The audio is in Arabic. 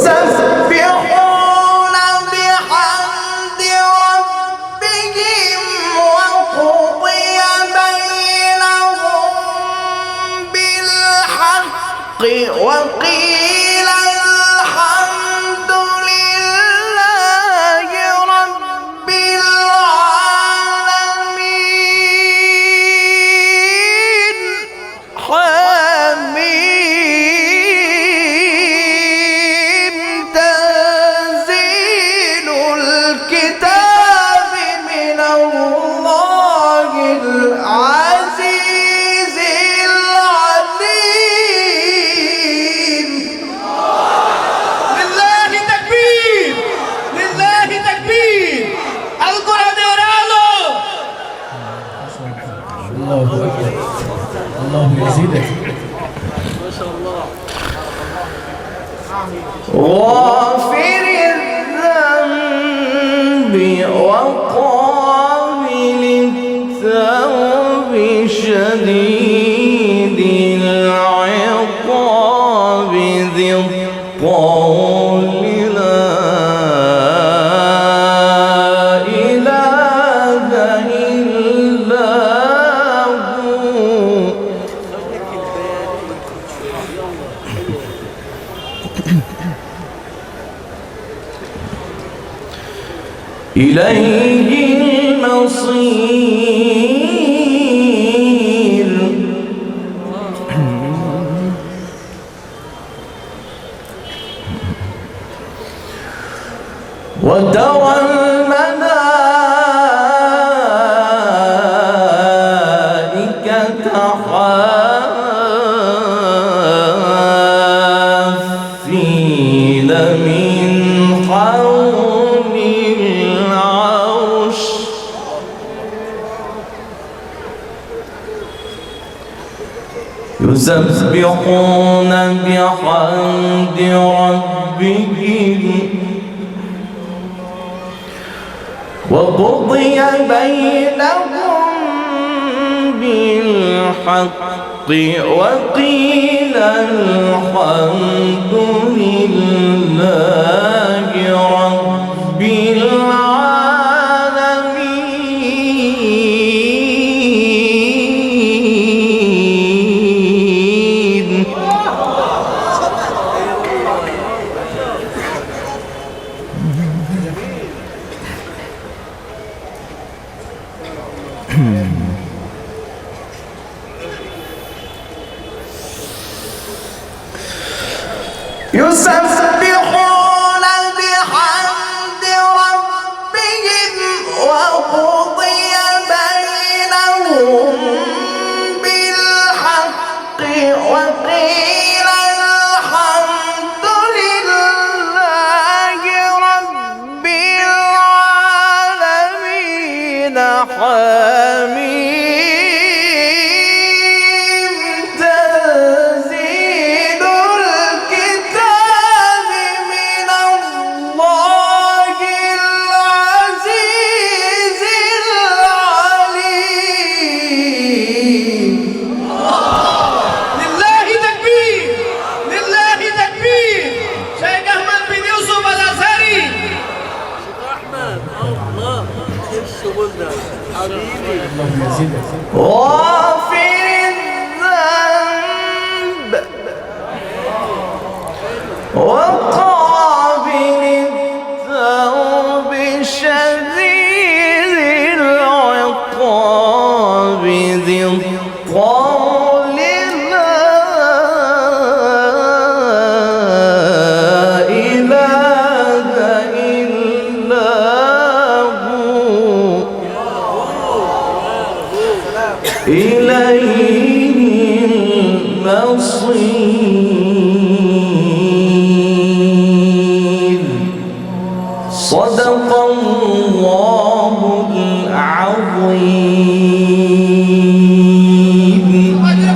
يسبحون بحمد ربهم وقضي بينهم بالحق وقيل الحمد لله رب العالمين. حميم تنزيل الكتاب من الله العزيز العليم. لله تكبير، لله تكبير. القرآن يرالو. الله أكبر. الله يزيدك. غافر الذنب وقابل التوب شديد العقاب ذي الطول لا إله إلا هو. إليه المصير. وترى الملائكة حافين من حول العرش يسبحون بحمد ربهم وقضي بينهم بالحق وقيل الحمد لله رب العالمين. يسبحون بحمد ربهم وقضي بينهم بالحق وقيل الحمد لله رب العالمين. حميم تنزيل الكتاب من الله العزيز العليم. لله تكبير، لله تكبير. شيخ أحمد بن يوسف الأزهري. الله الشغل ده حبيبي. الله يزيدك. غافر الذنب وقابل التوب شديد العقاب ذي الطول لا إله إلا هو. إليه المصير.